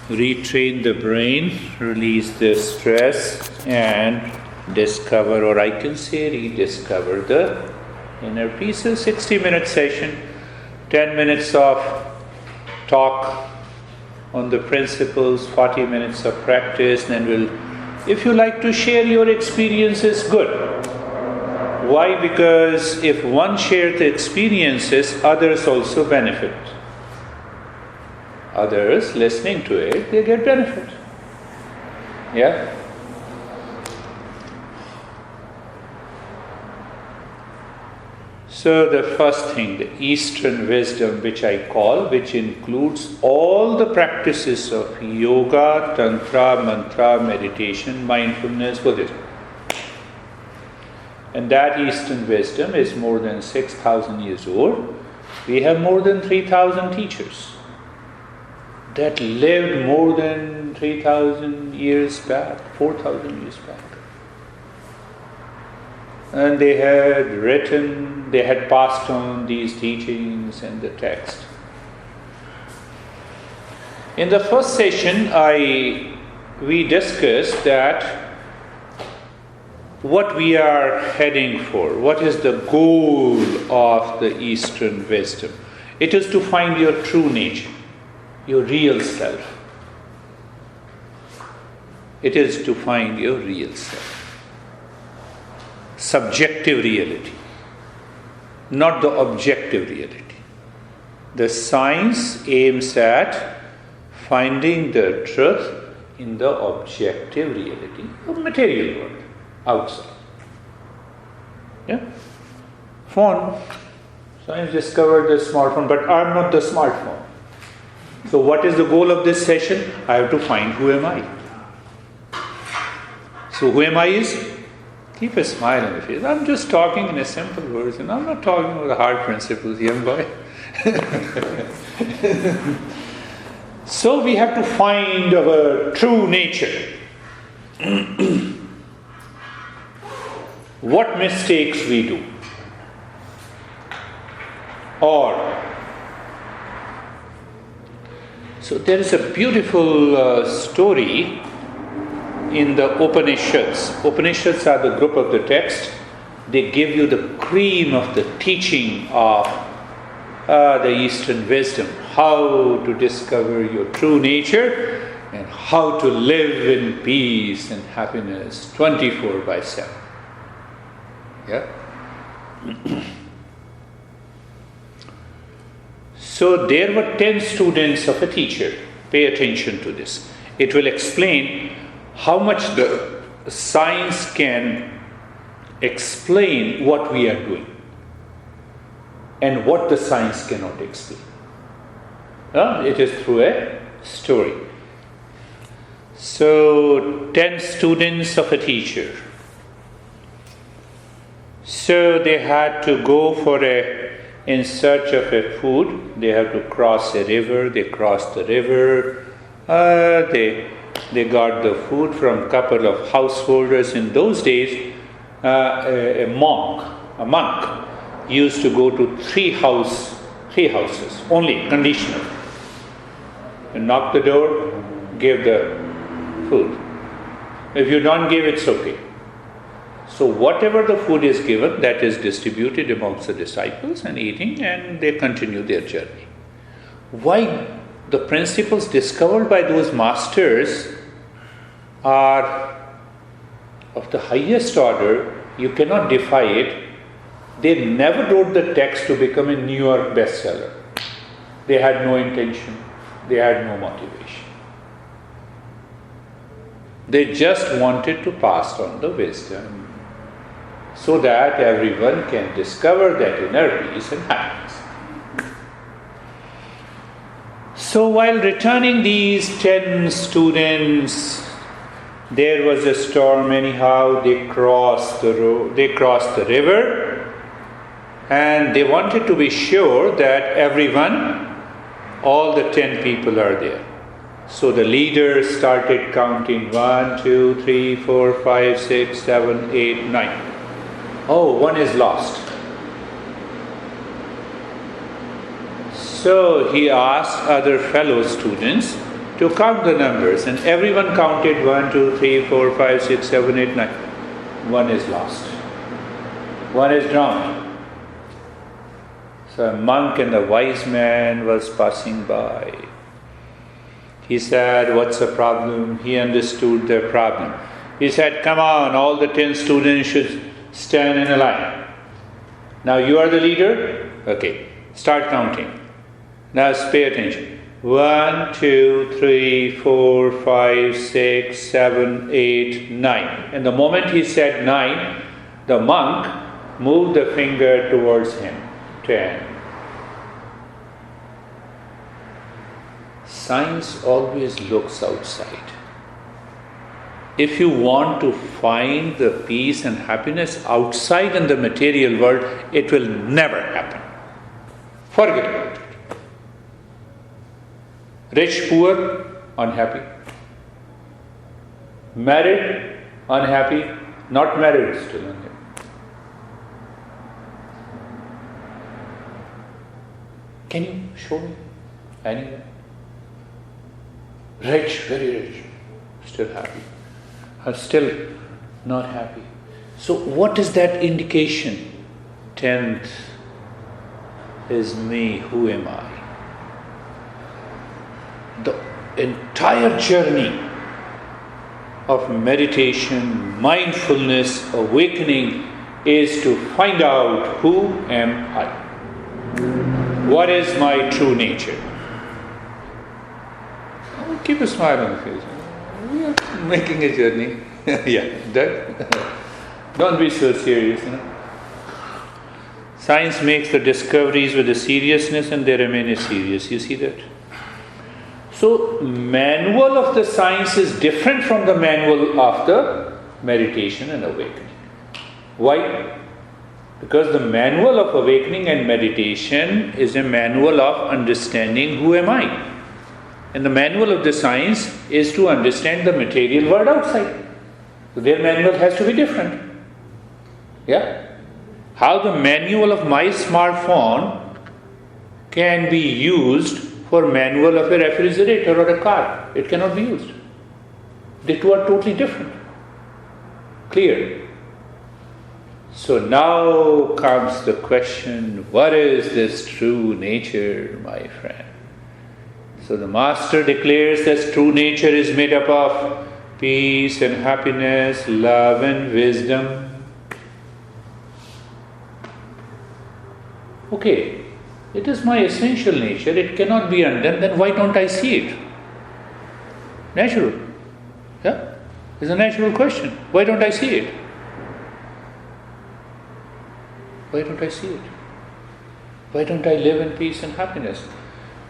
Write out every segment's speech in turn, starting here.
retrain the brain, release the stress, and discover, or I can say rediscover the inner peace. A 60-minute session, 10 minutes of talk on the principles, 40 minutes of practice, then if you like to share your experiences, good. Why? Because if one shares the experiences, others also benefit. Others listening to it, they get benefit. Yeah? So the first thing, the Eastern wisdom, which I call, which includes all the practices of yoga, tantra, mantra, meditation, mindfulness, Buddhism. And that Eastern wisdom is more than 6,000 years old. We have more than 3,000 teachers that lived more than 3,000 years back, 4,000 years back. And they had written, they had passed on these teachings and the text. In the first session, we discussed that what we are heading for, what is the goal of the Eastern wisdom. It is to find your true nature, your real self. It is to find your real self. Subjective reality, not the objective reality. The science aims at finding the truth in the objective reality of material world, outside. Yeah? Phone. Science discovered the smartphone, but I'm not the smartphone. So what is the goal of this session? I have to find who am I. So who am I is? Keep a smile on your face. I'm just talking in a simple version. I'm not talking about the hard principles, young boy. So we have to find our true nature. What mistakes we do. So there is a beautiful story in the Upanishads. Upanishads are the group of the text. They give you the cream of the teaching of the Eastern wisdom. How to discover your true nature and how to live in peace and happiness 24/7. Yeah? So there were 10 students of a teacher. Pay attention to this. It will explain how much the science can explain what we are doing and what the science cannot explain. It is through a story. So 10 students of a teacher. So they had to go in search of a food. They have to cross a river. They crossed the river. They got the food from a couple of householders. In those days, a monk used to go to three houses, only, conditional. And knock the door, give the food. If you don't give, it's okay. So whatever the food is given, that is distributed amongst the disciples and eating, and they continue their journey. Why? The principles discovered by those masters are of the highest order. You cannot defy it. They never wrote the text to become a New York bestseller. They had no intention. They had no motivation. They just wanted to pass on the wisdom so that everyone can discover that inner peace and happiness. So while returning these 10 students, there was a storm anyhow. They crossed the river, and they wanted to be sure that everyone, all the 10 people are there. So the leader started counting 1, 2, 3, 4, 5, 6, 7, 8, 9. Oh, one is lost. So he asked other fellow students, to count the numbers, and everyone counted 1, 2, 3, 4, 5, 6, 7, 8, 9. One is lost. One is drowned. So a monk and a wise man was passing by. He said, "What's the problem?" He understood their problem. He said, "Come on, all the 10 students should stand in a line. Now you are the leader? Okay, start counting. Now pay attention. 1, 2, 3, 4, 5, 6, 7, 8, 9. And the moment he said 9, the monk moved the finger towards him. 10. Science always looks outside. If you want to find the peace and happiness outside in the material world, it will never happen. Forget about it. Rich, poor, unhappy. Married, unhappy. Not married, still unhappy. Can you show me anyone? Rich, very rich, still happy. Or still not happy. So what is that indication? 10th is me, who am I? The entire journey of meditation, mindfulness, awakening is to find out who am I? What is my true nature? Oh, keep a smile on the face. We are making a journey. Yeah, that. Don't be so serious, Science makes the discoveries with a seriousness and they remain as serious. You see that? So, manual of the science is different from the manual of the meditation and awakening. Why? Because the manual of awakening and meditation is a manual of understanding who am I. And the manual of the science is to understand the material world outside. So their manual has to be different. Yeah? How the manual of my smartphone can be used for manual of a refrigerator or a car. It cannot be used. The two are totally different. Clear? So now comes the question, what is this true nature, my friend? So the Master declares that true nature is made up of peace and happiness, love and wisdom. Okay, it is my essential nature, it cannot be undone, then why don't I see it? Natural. Yeah? It's a natural question. Why don't I see it? Why don't I see it? Why don't I live in peace and happiness?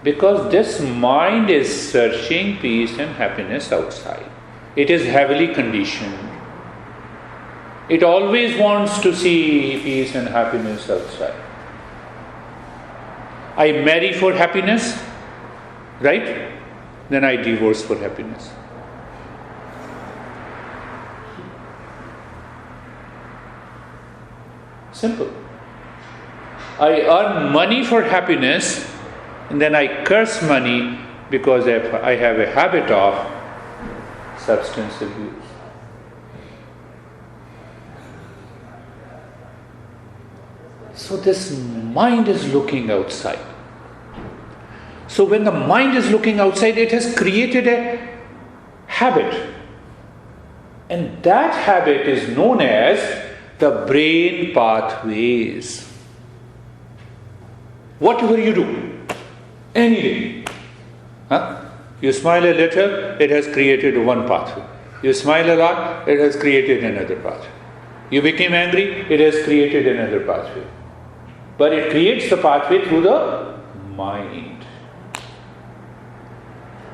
Because this mind is searching peace and happiness outside. It is heavily conditioned. It always wants to see peace and happiness outside. I marry for happiness, right? Then I divorce for happiness. Simple. I earn money for happiness, and then I curse money because I have a habit of substance abuse. So this mind is looking outside. So when the mind is looking outside, it has created a habit. And that habit is known as the brain pathways. Whatever you do, any day, you smile a little, it has created one pathway. You smile a lot, it has created another pathway. You became angry, it has created another pathway. But it creates the pathway through the mind.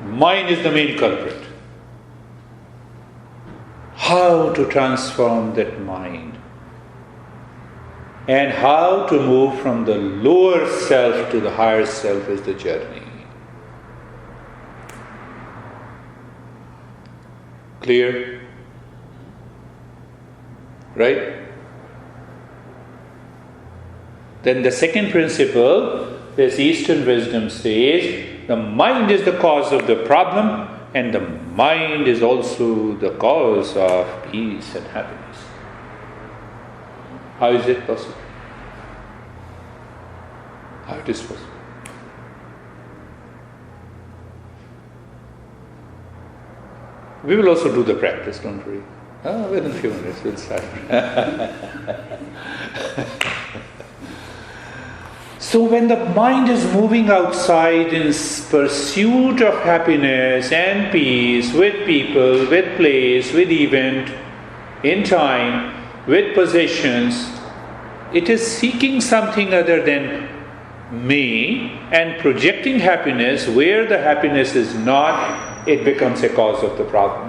Mind is the main culprit. How to transform that mind? And how to move from the lower self to the higher self is the journey. Clear? Right? Then the second principle, this Eastern wisdom says, the mind is the cause of the problem, and the mind is also the cause of peace and happiness. How is it possible? How it is possible? We will also do the practice, don't worry. Within a few minutes we'll start. So when the mind is moving outside in pursuit of happiness and peace, with people, with place, with event, in time, with possessions, it is seeking something other than me and projecting happiness where the happiness is not. It becomes a cause of the problem.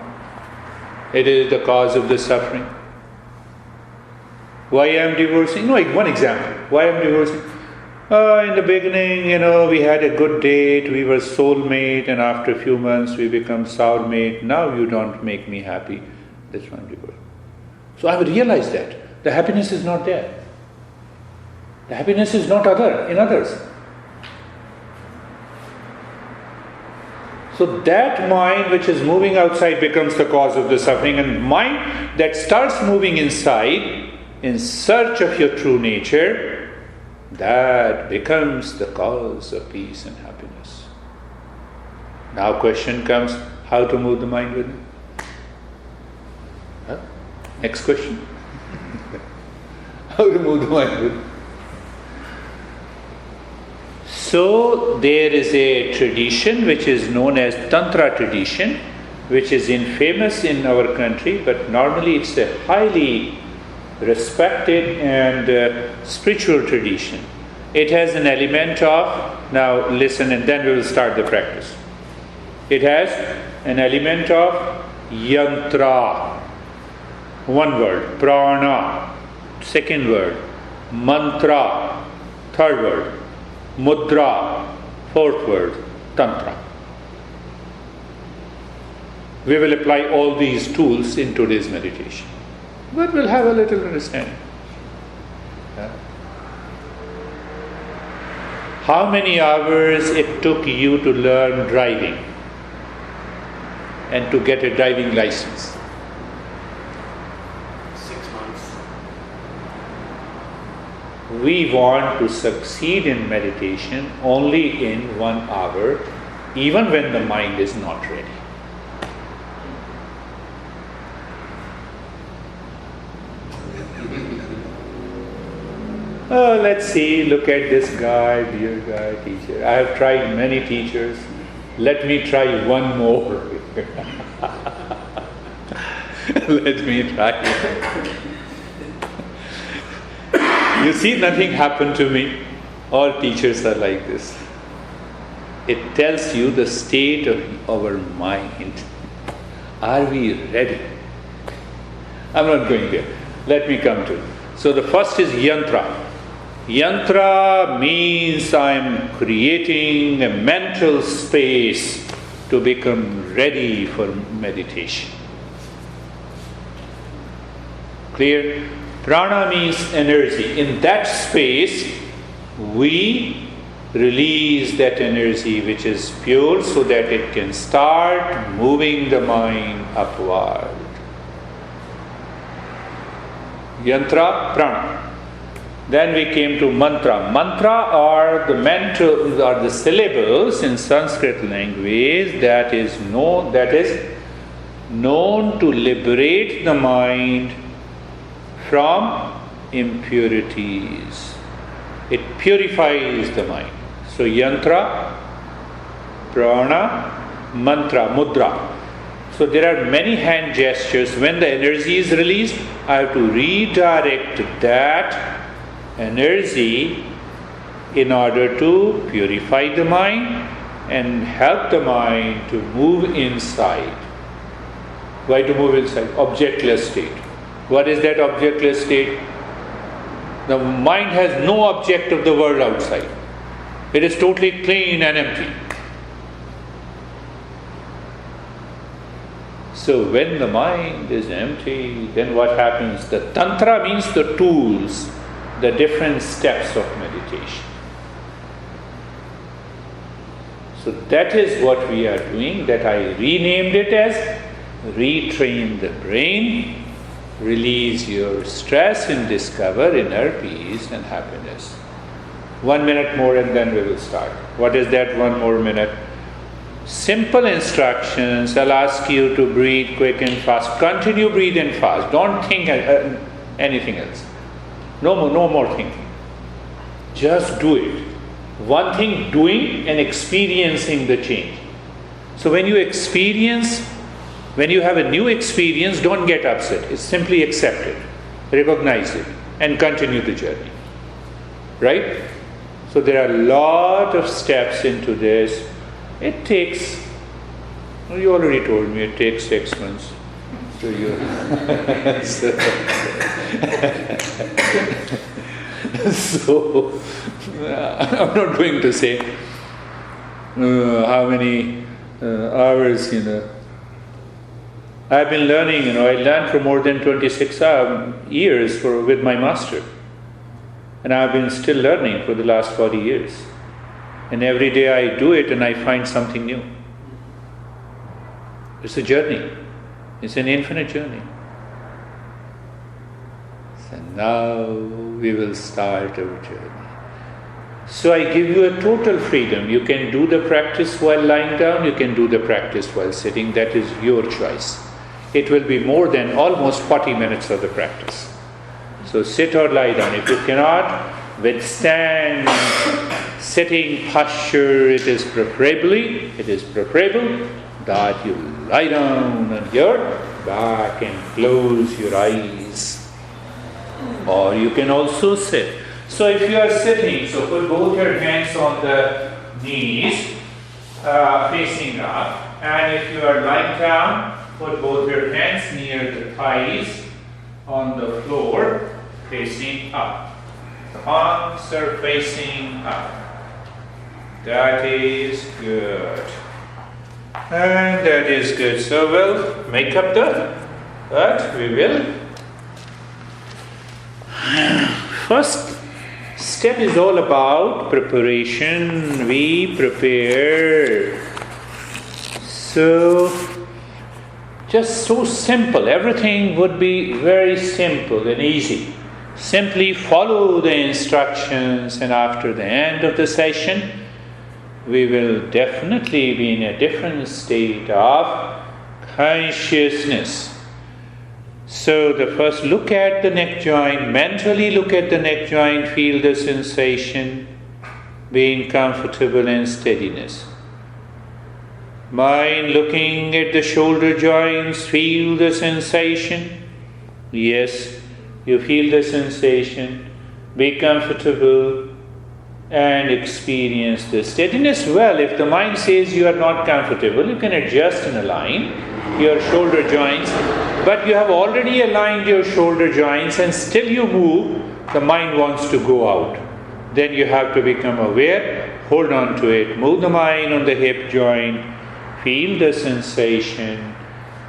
It is the cause of the suffering. Why I am divorcing? No, one example. Why I am divorcing? In the beginning, we had a good date, we were soulmate, and after a few months we become soulmate. Now you don't make me happy. That's why I'm divorcing. So I have realized that the happiness is not there. The happiness is not in others. So that mind which is moving outside becomes the cause of the suffering, and mind that starts moving inside in search of your true nature, that becomes the cause of peace and happiness. Now question comes, how to move the mind within? Next question. How to move the mind within? So there is a tradition which is known as Tantra tradition, which is famous in our country, but normally it's a highly respected and spiritual tradition. It has an element of, now listen and then we will start the practice. It has an element of yantra, one word, prana, second word, mantra, third word, mudra, fourth word, tantra. We will apply all these tools in today's meditation, but we'll have a little understanding. How many hours it took you to learn driving and to get a driving license? 6 months. We want to succeed in meditation only in 1 hour, even when the mind is not ready. Let's see, look at this guy, dear guy, teacher. I have tried many teachers. Let me try one more. Let me try. You see, nothing happened to me. All teachers are like this. It tells you the state of our mind. Are we ready? I'm not going there. Let me come to it. So the first is yantra. Yantra means I'm creating a mental space to become ready for meditation. Clear? Prana means energy. In that space, we release that energy which is pure so that it can start moving the mind upward. Yantra, prana. Then we came to mantra. Mantra are the syllables in Sanskrit language that is known to liberate the mind from impurities. It purifies the mind. So yantra, prana, mantra, mudra. So there are many hand gestures. When the energy is released, I have to redirect that energy in order to purify the mind and help the mind to move inside. Why to move inside? Objectless state. What is that objectless state? The mind has no object of the world outside. It is totally clean and empty. So when the mind is empty, then what happens? The tantra means the tools, the different steps of meditation. So So that is what we are doing, that I renamed it as retrain the brain, release your stress and discover inner peace and happiness. 1 minute more and then we will start. What is that 1 more minute? Simple instructions. I'll ask you to breathe quick and fast. Continue breathe and fast. Don't think anything else. No more thinking. Just do it. One thing, doing and experiencing the change. So when you have a new experience, don't get upset. It's simply accept it, recognize it, and continue the journey. Right? So there are a lot of steps into this. It takes, you already told me, it takes 6 months. So I'm not going to say how many hours, I've been learning, I learned for more than 26 years with my master. And I've been still learning for the last 40 years. And every day I do it and I find something new. It's a journey. It's an infinite journey. So now we will start our journey. So I give you a total freedom. You can do the practice while lying down, you can do the practice while sitting. That is your choice. It will be more than almost 40 minutes of the practice. So sit or lie down. If you cannot withstand sitting posture, it is preferable that you lie down on your back and close your eyes. Or you can also sit. So if you are sitting, so put both your hands on the knees, facing up. And if you are lying down, put both your hands near the thighs on the floor, facing up. The palms are facing up. That is good. And that is good. So we'll make up but we will. First step is all about preparation. We prepare. So, just so simple. Everything would be very simple and easy. Simply follow the instructions, and after the end of the session, we will definitely be in a different state of consciousness. So the first, look at the neck joint, mentally look at the neck joint, feel the sensation, being comfortable and steadiness. Mind looking at the shoulder joints, feel the sensation. Yes, you feel the sensation, be comfortable and experience the steadiness. Well, if the mind says you are not comfortable, you can adjust and align your shoulder joints, but you have already aligned your shoulder joints and still you move, the mind wants to go out. Then you have to become aware, hold on to it, move the mind on the hip joint, feel the sensation,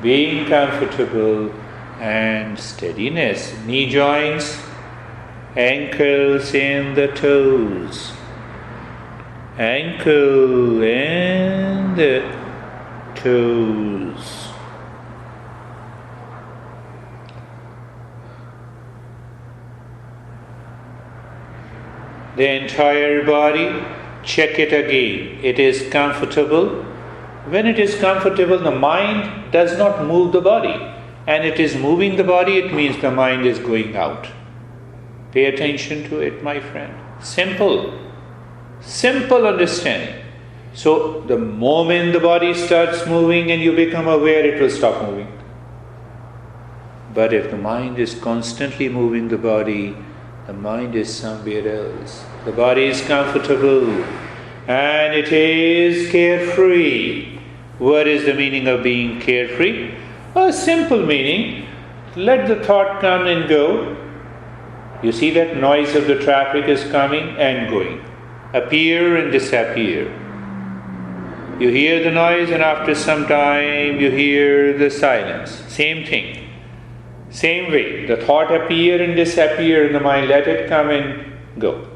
being comfortable and steadiness. Knee joints, ankles and the toes. Ankle and the toes. The entire body, check it again. It is comfortable. When it is comfortable, the mind does not move the body. And it is moving the body, it means the mind is going out. Pay attention to it, my friend. Simple understanding. So the moment the body starts moving and you become aware, it will stop moving. But if the mind is constantly moving the body, the mind is somewhere else. The body is comfortable and it is carefree. What is the meaning of being carefree? A simple meaning, let the thought come and go. You see that noise of the traffic is coming and going, appear and disappear. You hear the noise and after some time you hear the silence. Same thing. Same way, the thought appear and disappear in the mind, let it come and go.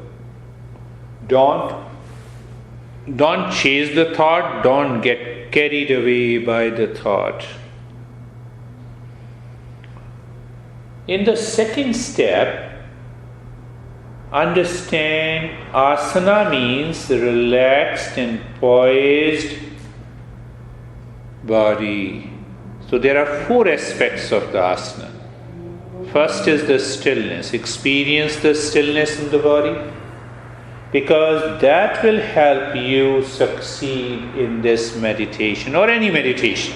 Don't don't chase the thought, don't get carried away by the thought. In the second step, understand asana means relaxed and poised body. So there are 4 aspects of the asana. First is the stillness. Experience the stillness in the body, because that will help you succeed in this meditation or any meditation.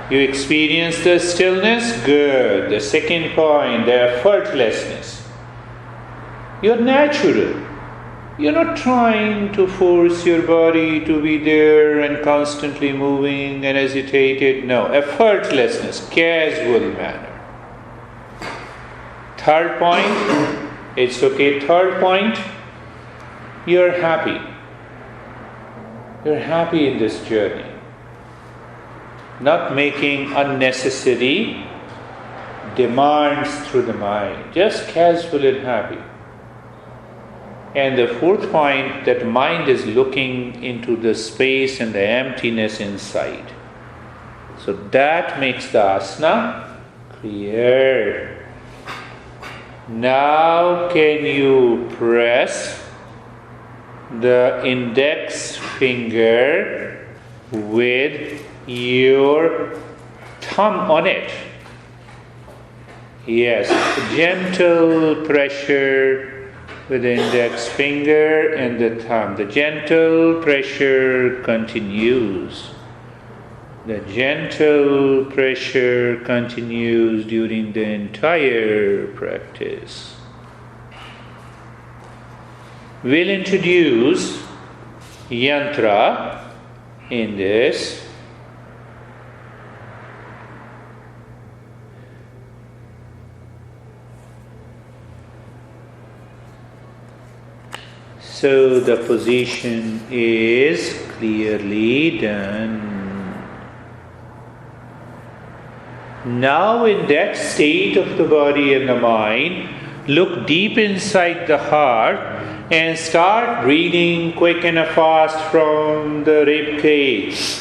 You experience the stillness, good. The second point, the effortlessness. You're natural. You're not trying to force your body to be there and constantly moving and agitated. No, effortlessness, casual manner. Third point, it's okay. Third point, you're happy. You're happy in this journey. Not making unnecessary demands through the mind. Just casual and happy. And the fourth point, that mind is looking into the space and the emptiness inside. So that makes the asana clear. Now can you press the index finger with your thumb on it? Yes, gentle pressure with the index finger and the thumb. The gentle pressure continues. The gentle pressure continues during the entire practice. We'll introduce yantra in this. So the position is clearly done. Now in that state of the body and the mind, look deep inside the heart and start breathing quick and fast from the rib cage.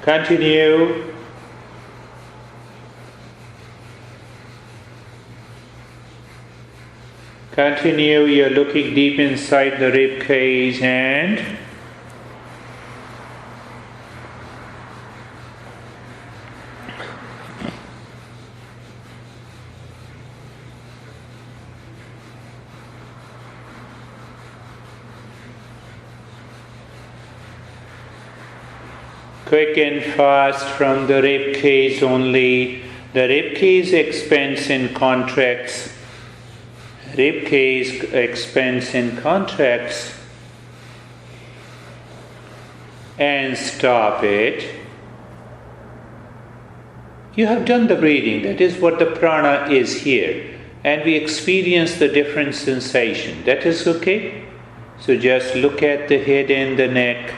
Continue. Continue. You're looking deep inside the rib cage and quick and fast from the rib cage only. The rib cage expands and contracts. Rib cage expands and contracts. And stop it. You have done the breathing. That is what the prana is here. And we experience the different sensation. That is okay. So just look at the head and the neck.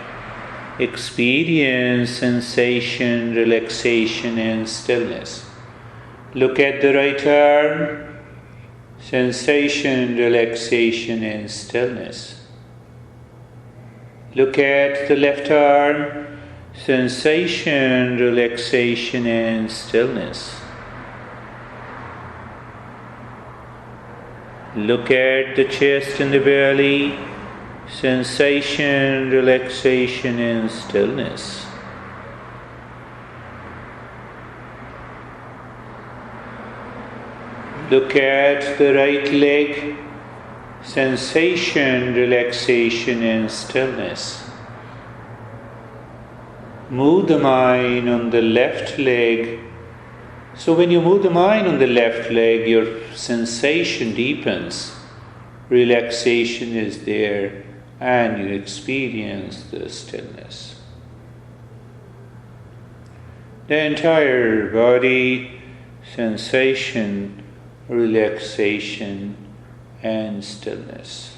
Experience sensation, relaxation and stillness. Look at the right arm, sensation, relaxation and stillness. Look at the left arm, sensation, relaxation and stillness. Look at the chest and the belly, sensation, relaxation and stillness. Look at the right leg, sensation, relaxation and stillness. Move the mind on the left leg. So when you move the mind on the left leg, your sensation deepens, relaxation is there, and you experience the stillness. the entire body, sensation, relaxation, and stillness.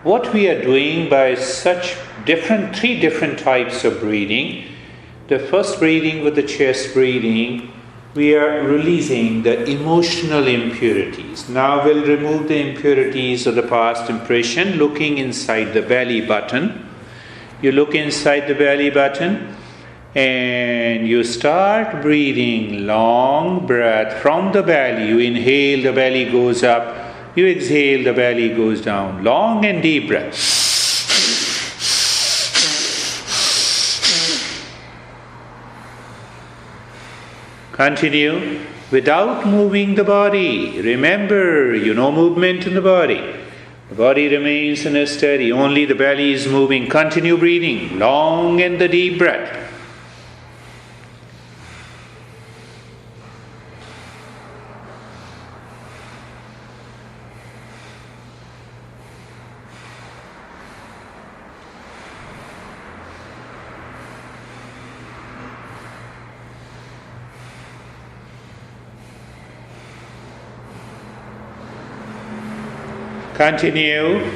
What we are doing by such three different types of breathing. The first breathing with the chest breathing, we are releasing the emotional impurities. Now we'll remove the impurities of the past impression, looking inside the belly button. You look inside the belly button and you start breathing long breath from the belly. You inhale, the belly goes up. You exhale, the belly goes down. Long and deep breath. Continue without moving the body. Remember, no movement in the body. The body remains in a steady. Only the belly is moving. Continue breathing. Long and the deep breath. Continue.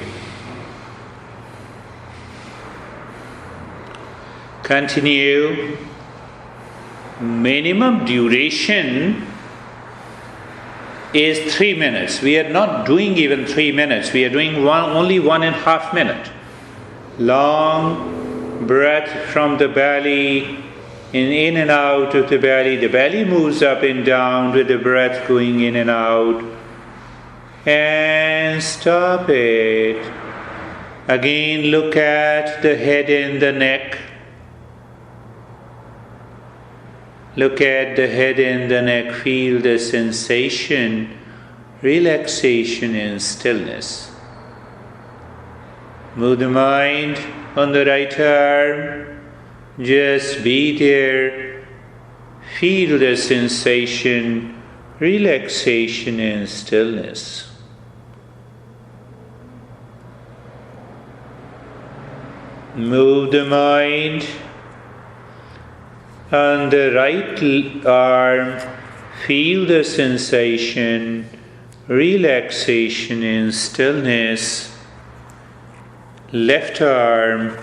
Continue. Minimum duration is 3 minutes. We are not doing even 3 minutes. We are doing only 1.5 minutes. Long breath from the belly, in and out of the belly. The belly moves up and down with the breath going in and out. And stop it. Again, look at the head and the neck. Look at the head and the neck. Feel the sensation, relaxation and stillness. Move the mind on the right arm. Just be there. Feel the sensation, relaxation and stillness. Move the mind on the right arm. Feel the sensation, relaxation and stillness. Left arm.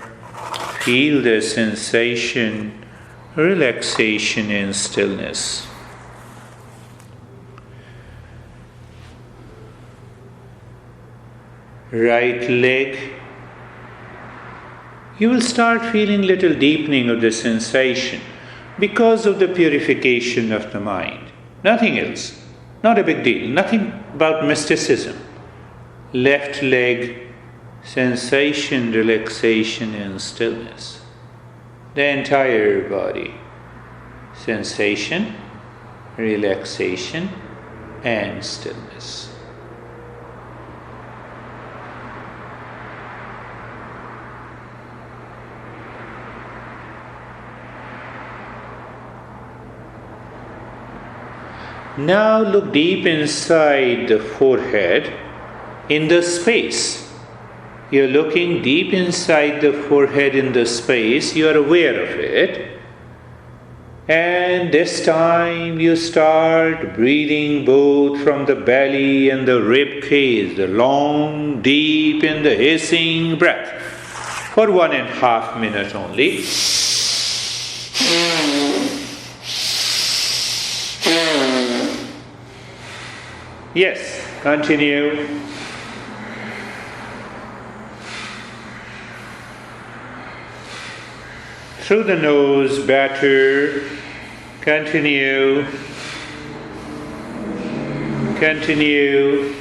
Feel the sensation, relaxation and stillness. Right leg. You will start feeling little deepening of the sensation because of the purification of the mind. Nothing else. Not a big deal. Nothing about mysticism. Left leg, sensation, relaxation and stillness. The entire body. Sensation, relaxation and stillness. Now look deep inside the forehead, in the space. You're looking deep inside the forehead in the space, you are aware of it. And this time you start breathing both from the belly and the rib cage, the long, deep and the hissing breath for 1.5 minutes only. Yes, continue. Through the nose, batter. Continue. Continue.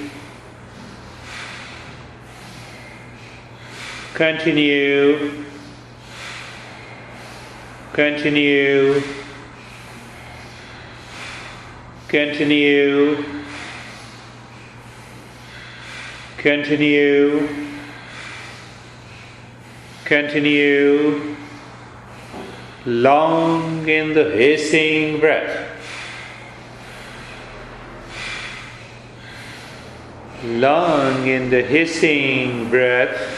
Continue. Continue. Continue. Continue. Continue. Long in the hissing breath. Long in the hissing breath.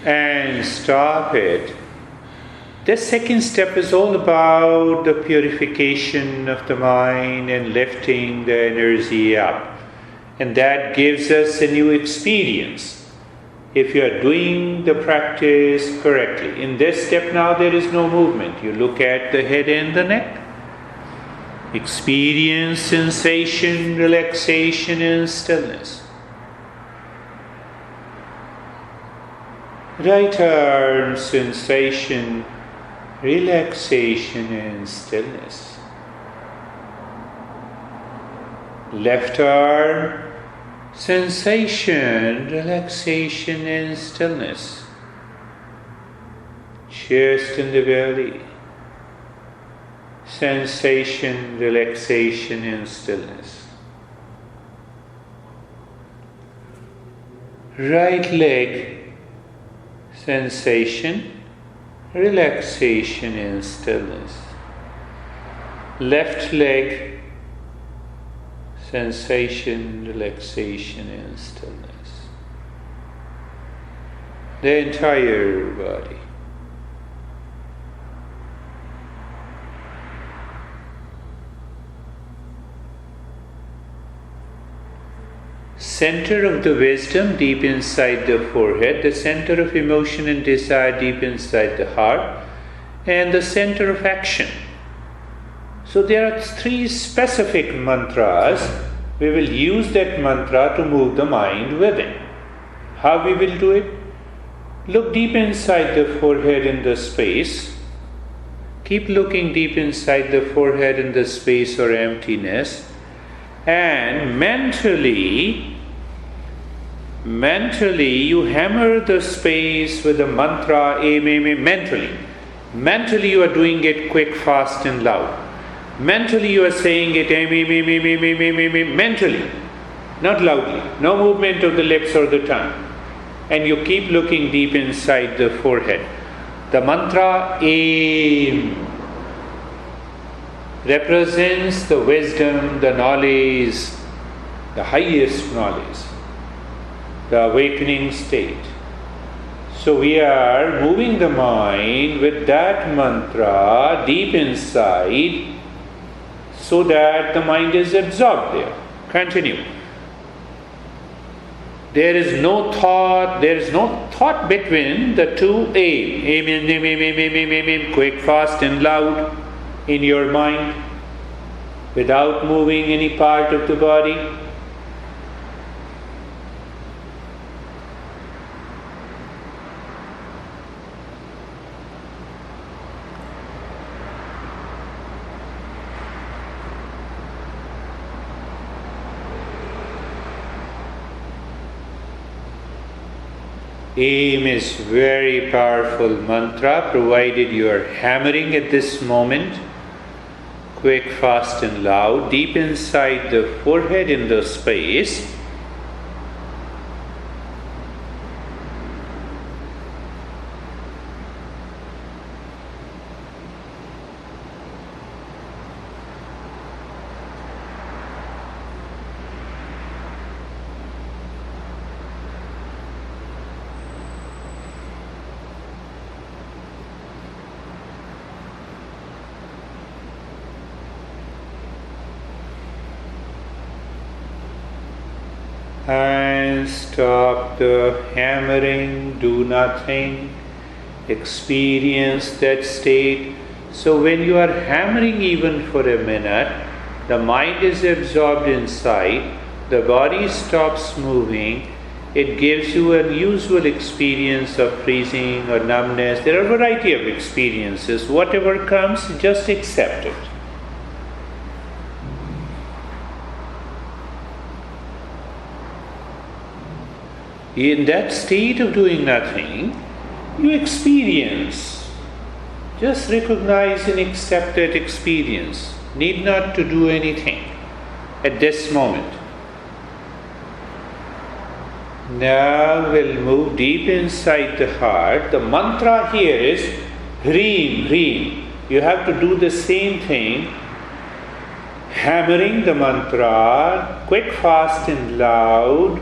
and stop it. The second step is all about the purification of the mind and lifting the energy up. And that gives us a new experience. If you are doing the practice correctly. In this step now there is no movement. You look at the head and the neck. Experience sensation, relaxation and stillness. Right arm sensation, relaxation and stillness. Left arm sensation, relaxation and stillness. Chest and the belly. Sensation, relaxation and stillness. Right leg. Sensation, relaxation and stillness. Left leg, sensation, relaxation and stillness. The entire body. Center of the wisdom deep inside the forehead, the center of emotion and desire deep inside the heart, and the center of action. So there are 3 specific mantras. We will use that mantra to move the mind within. How we will do it? Look deep inside the forehead in the space. Keep looking deep inside the forehead in the space or emptiness. And mentally you hammer the space with the mantra mentally you are doing it quick, fast and loud. Mentally you are saying it mentally, not loudly. No movement of the lips or the tongue. And you keep looking deep inside the forehead. The mantra aim represents the wisdom, the knowledge, the highest knowledge, the awakening state. So we are moving the mind with that mantra deep inside so that the mind is absorbed there. Continue. There is no thought between the two aim, quick, fast and loud in your mind without moving any part of the body. Aim is very powerful mantra, provided you are hammering at this moment, quick, fast and loud, deep inside the forehead in the space. And stop the hammering, do nothing, experience that state. So when you are hammering even for a minute, the mind is absorbed inside, the body stops moving, it gives you an usual experience of freezing or numbness. There are a variety of experiences. Whatever comes, just accept it. In that state of doing nothing, you experience. Just recognize and accept that experience. Need not to do anything at this moment. Now we'll move deep inside the heart. The mantra here is Hreem, Hreem. You have to do the same thing. Hammering the mantra, quick, fast and loud.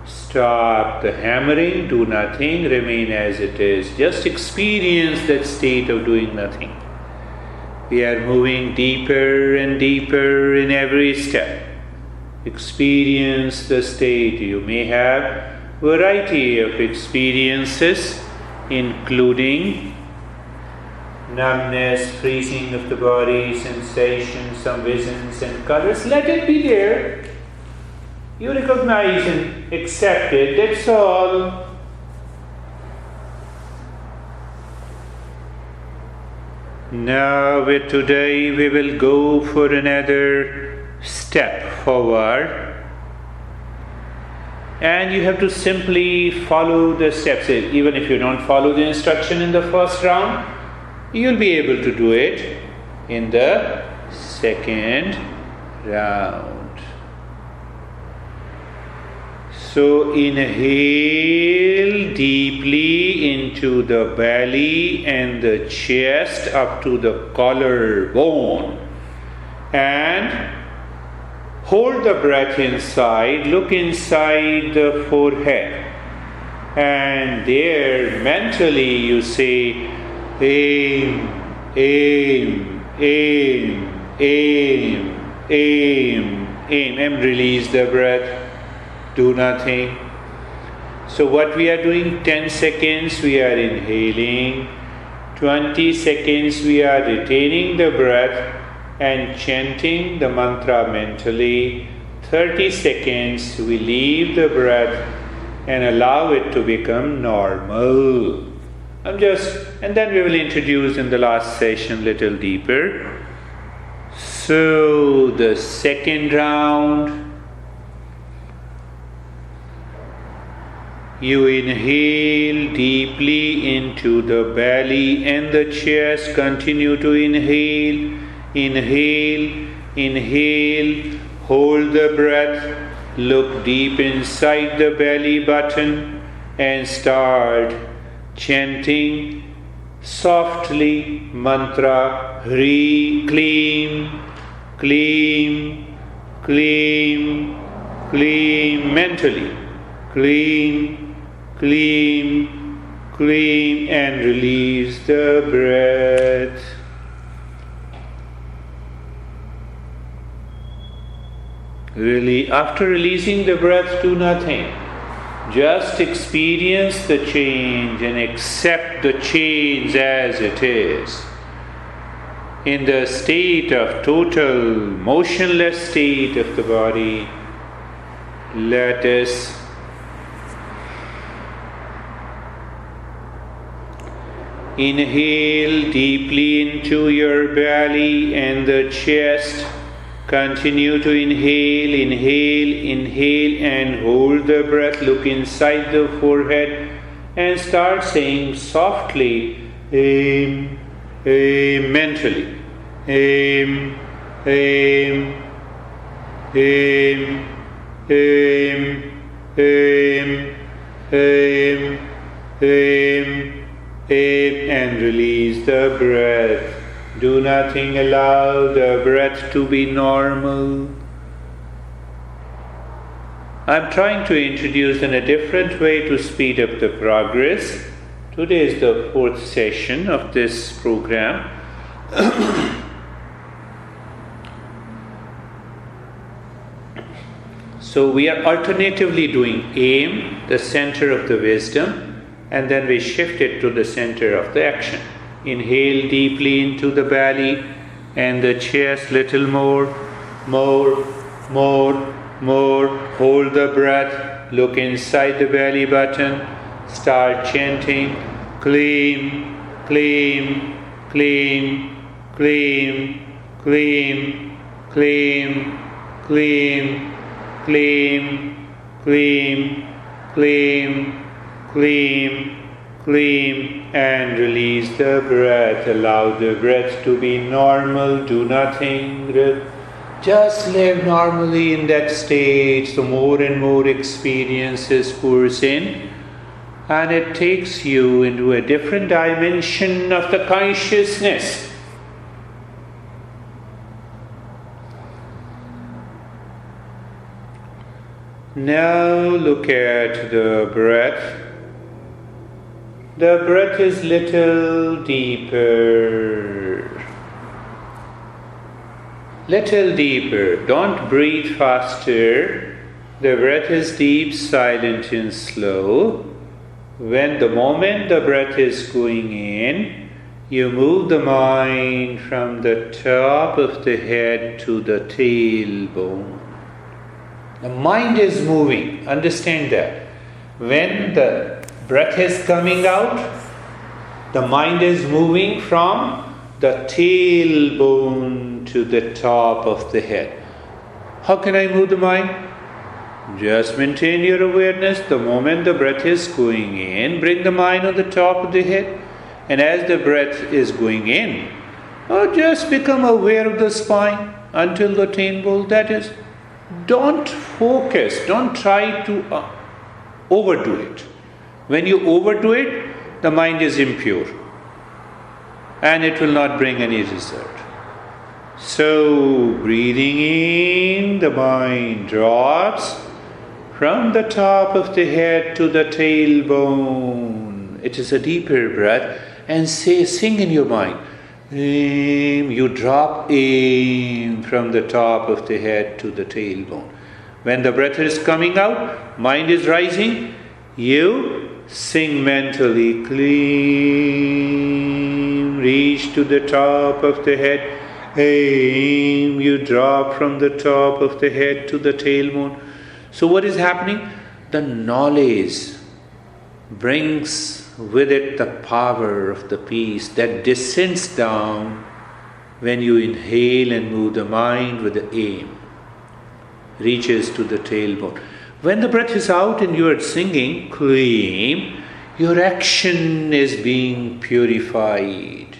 Stop the hammering, do nothing, remain as it is. Just experience that state of doing nothing. We are moving deeper and deeper in every step. Experience the state. You may have variety of experiences, including numbness, freezing of the body, sensations, some visions and colors. Let it be there. You recognize and accept it, that's all. Now, today we will go for another step forward. And you have to simply follow the steps. Even if you don't follow the instruction in the first round, you'll be able to do it in the second round. So inhale deeply into the belly and the chest up to the collarbone. And hold the breath inside, look inside the forehead. And there mentally you say, aim, aim, aim, aim, aim, aim, and release the breath. Do nothing. So what we are doing, 10 seconds we are inhaling, 20 seconds we are retaining the breath and chanting the mantra mentally, 30 seconds we leave the breath and allow it to become normal. And then we will introduce in the last session little deeper. So the second round, you inhale deeply into the belly and the chest. Continue to inhale, inhale, inhale. Hold the breath. Look deep inside the belly button and start chanting softly mantra Hri Kleem, Kleem, Kleem, Kleem mentally. Kleem, Kleem, Kleem, and release the breath. Really, after releasing the breath, do nothing. Just experience the change and accept the change as it is. In the state of total motionless state of the body, let us inhale deeply into your belly and the chest. Continue to inhale, inhale, inhale, and hold the breath. Look inside the forehead and start saying softly, aim, aim, mentally. Aim, aim, aim, aim, aim, aim, aim, aim, and release the breath. Do nothing, allow the breath to be normal. I'm trying to introduce in a different way to speed up the progress. Today is the 4th session of this program. So we are alternatively doing aim, the center of the wisdom, and then we shift it to the center of the action. Inhale deeply into the belly and the chest, little more, more, more, more. Hold the breath, look inside the belly button, start chanting, Kleem, Kleem, Kleem, Kleem, Kleem, Kleem, Kleem, Kleem, Kleem, Kleem, Kleem, Kleem, and release the breath. Allow the breath to be normal. Do nothing. Just live normally in that state. So more and more experiences pours in, and it takes you into a different dimension of the consciousness. Now look at the breath. The breath is little deeper. Little deeper. Don't breathe faster. The breath is deep, silent and slow. When the moment the breath is going in, you move the mind from the top of the head to the tailbone. The mind is moving. Understand that. When the breath is coming out, the mind is moving from the tailbone to the top of the head. How can I move the mind? Just maintain your awareness. The moment the breath is going in, bring the mind on the top of the head. And as the breath is going in, just become aware of the spine until the tailbone. That is, don't focus, don't try to overdo it. When you overdo it, the mind is impure and it will not bring any result. So, breathing in, the mind drops from the top of the head to the tailbone. It is a deeper breath. And sing in your mind. Aim. You drop aim from the top of the head to the tailbone. When the breath is coming out, mind is rising, you sing mentally, clean, reach to the top of the head, aim, you drop from the top of the head to the tailbone. So what is happening? The knowledge brings with it the power of the peace that descends down when you inhale and move the mind with the aim, reaches to the tailbone. When the breath is out and you are singing clean, your action is being purified.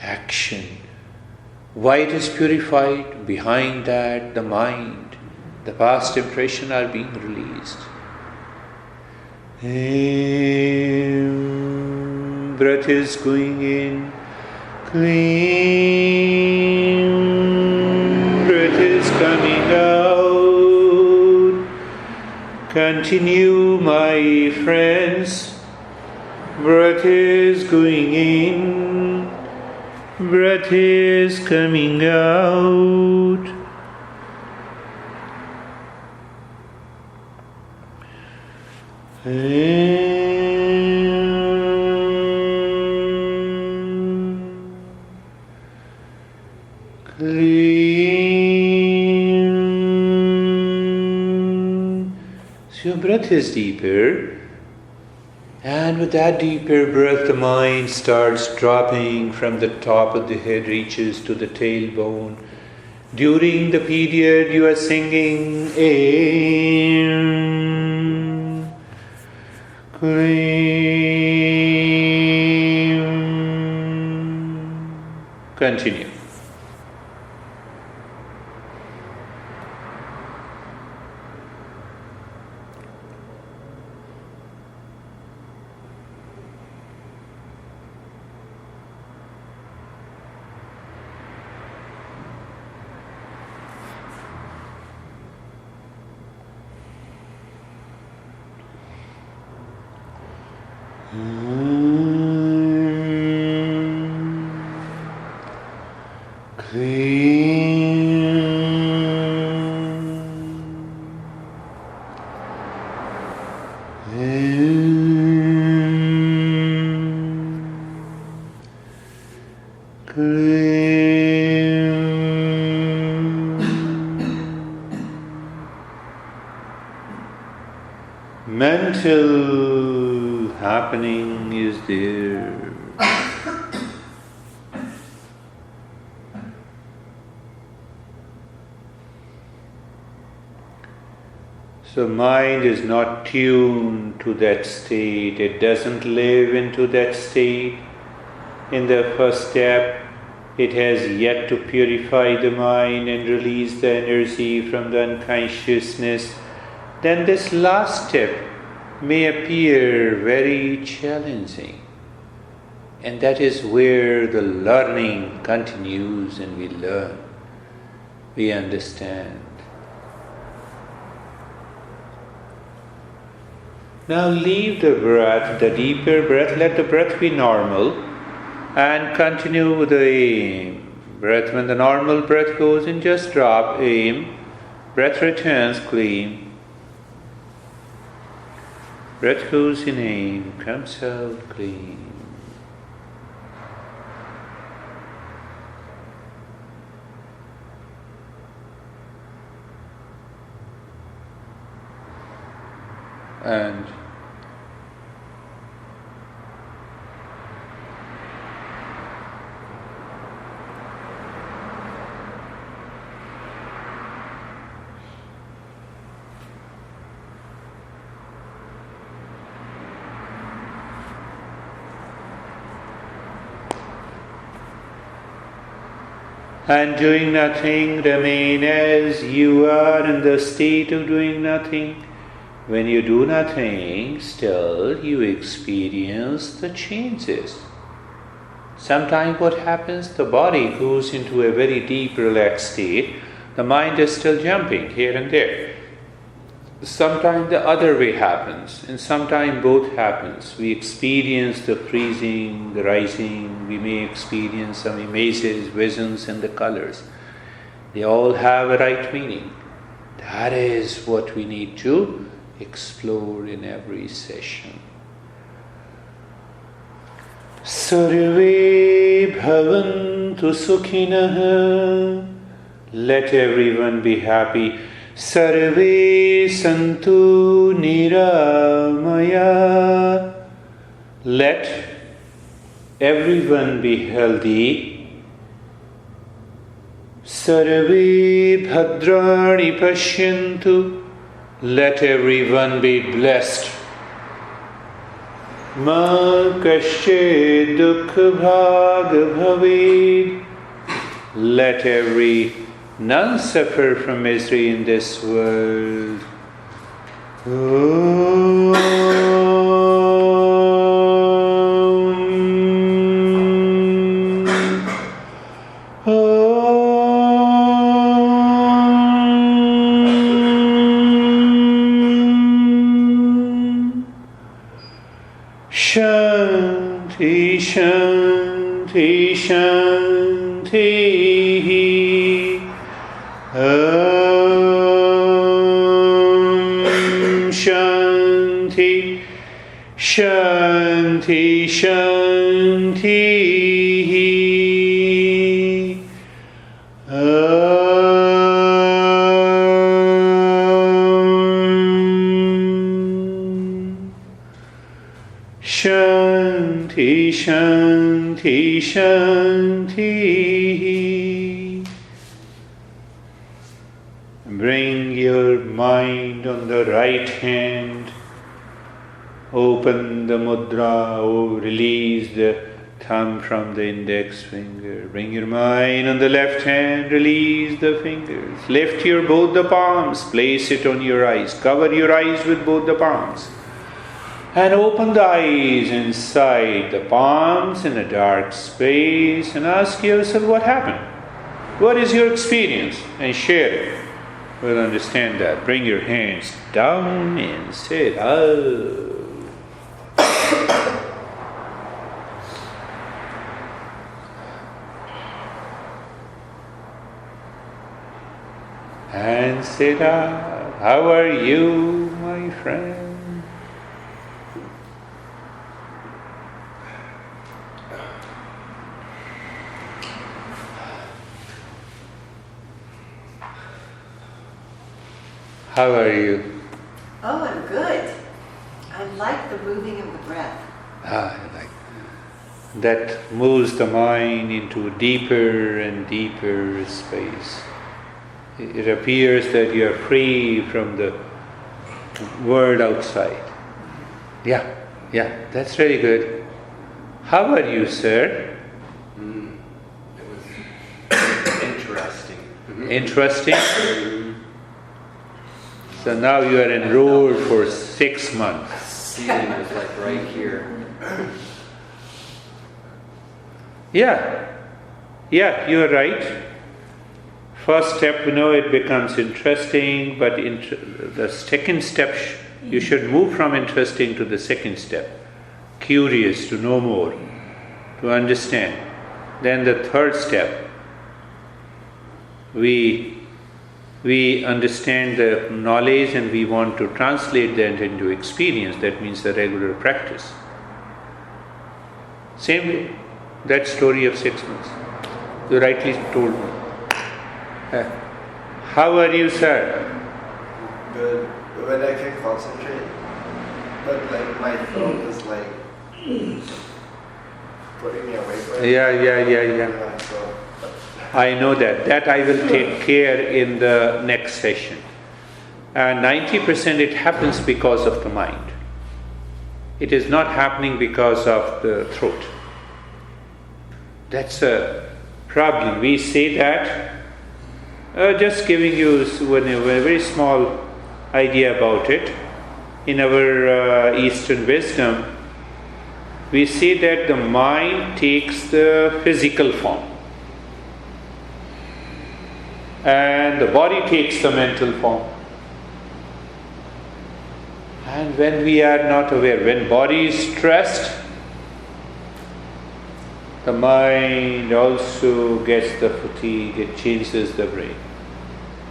Action. Why it is purified? Behind that, the mind, the past impressions are being released. Breath is going in, clean, breath is coming out. Continue, my friends. Breath is going in, breath is coming out. So your breath is deeper, and with that deeper breath, the mind starts dropping from the top of the head, reaches to the tailbone. During the period you are singing Aim, Clean. Continue. Mental happening is there. So mind is not tuned to that state. It doesn't live into that state. In the first step, it has yet to purify the mind and release the energy from the unconsciousness. Then this last step may appear very challenging. And that is where the learning continues and we learn. We understand. Now leave the breath, the deeper breath, let the breath be normal, and continue with the aim. Breath, when the normal breath goes in, just drop, aim. Breath returns, clean. Breath goes in, aim, comes out, clean. And doing nothing, remain as you are in the state of doing nothing. When you do nothing, still you experience the changes. Sometimes what happens, the body goes into a very deep relaxed state. The mind is still jumping here and there. Sometimes the other way happens, and sometimes both happens. We experience the freezing, the rising. We may experience some images, visions, and the colors. They all have a right meaning. That is what we need to explore in every session. Sarve bhavantu sukhinah. Let everyone be happy. Sarve santu niramaya. Let everyone be healthy. Sarve bhadrani pashyantu. Let everyone be blessed. Ma kashe dukha bhag bhaved. Let none suffer from misery in this world. Shanti, Shanti, Shanti. Shanti, Shanti, Shanti. Shanti, Shanti, Shanti. Bring your mind on the right hand. Open the mudra, release the thumb from the index finger. Bring your mind on the left hand, release the fingers. Lift both the palms, place it on your eyes. Cover your eyes with both the palms. And open the eyes inside the palms in a dark space and ask yourself what happened. What is your experience? And share it. We'll understand that. Bring your hands down and sit up. And sit up. How are you, my friend? How are you? Oh, I'm good. I like the moving of the breath. I like that. Moves the mind into a deeper and deeper space. It appears that you are free from the world outside. Yeah, that's very good. How are you, sir? It was interesting. Interesting? So now you are enrolled for 6 months. The ceiling was like right here. Yeah, you are right. First step, it becomes interesting, but the second step You should move from interesting to the second step. Curious, to know more, to understand. Then the third step, we understand the knowledge and we want to translate that into experience. That means the regular practice. Same way, that story of 6 months. You rightly told me. How are you, sir? Good. When I can concentrate, but like my throat is like putting me away from it. Yeah. So, I know that. That I will take care in the next session. 90% it happens because of the mind. It is not happening because of the throat. That's a problem. We say that. Just giving you a very small idea about it. In our Eastern wisdom, we say that the mind takes the physical form and the body takes the mental form. And when we are not aware, when body is stressed, the mind also gets the fatigue, it changes the brain.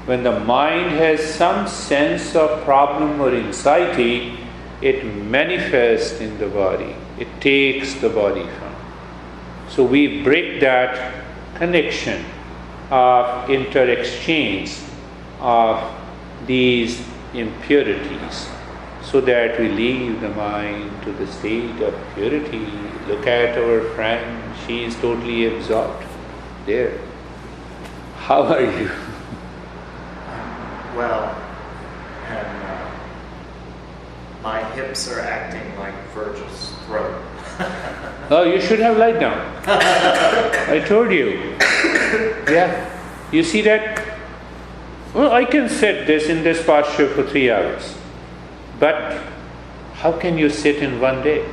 When the mind has some sense of problem or anxiety, it manifests in the body. It takes the body from. So we break that connection of inter-exchange of these impurities so that we leave the mind to the state of purity. Look at our friend, she is totally absorbed there. How are you? Well, and my hips are acting like Virgil's throat. Oh, you should have lied down. I told you. Yeah. You see that? Well, I can sit in this posture for 3 hours. But how can you sit in one day?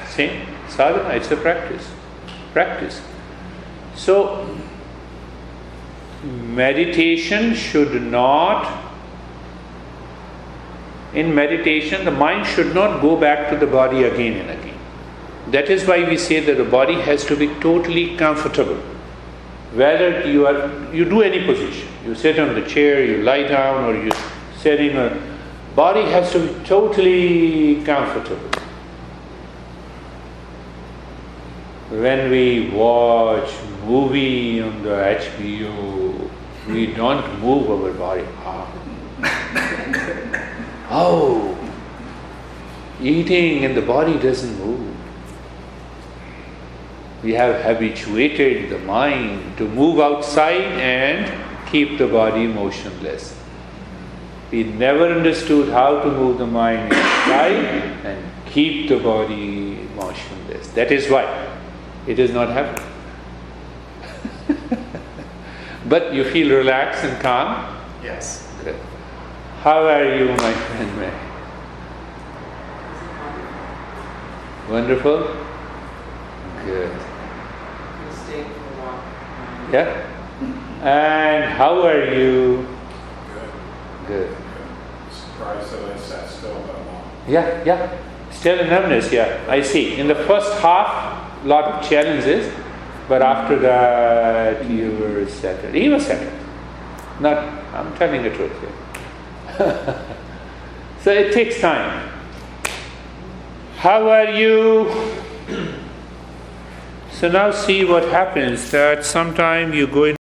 Same sadhana, it's a practice. Practice. So, meditation should not, in meditation, the mind should not go back to the body again and again. That is why we say that the body has to be totally comfortable. Whether you do any position, you sit on the chair, you lie down, or you sit in a body has to be totally comfortable. When we watch movie on the HBO, we don't move our body. Oh, eating and the body doesn't move. We have habituated the mind to move outside and keep the body motionless. We never understood how to move the mind inside and keep the body motionless. That is why it is not happening. But you feel relaxed and calm? Yes. Good. How are you, my friend May? Wonderful? Good. Staying for a while. Yeah? And how are you? Good. Surprised that I sat still that long. Yeah. Still in numbness, yeah. I see. In the first half, lot of challenges, but after that you were settled. He was settled. I'm telling the truth here. So it takes time. How are you? So now see what happens, that sometime you go in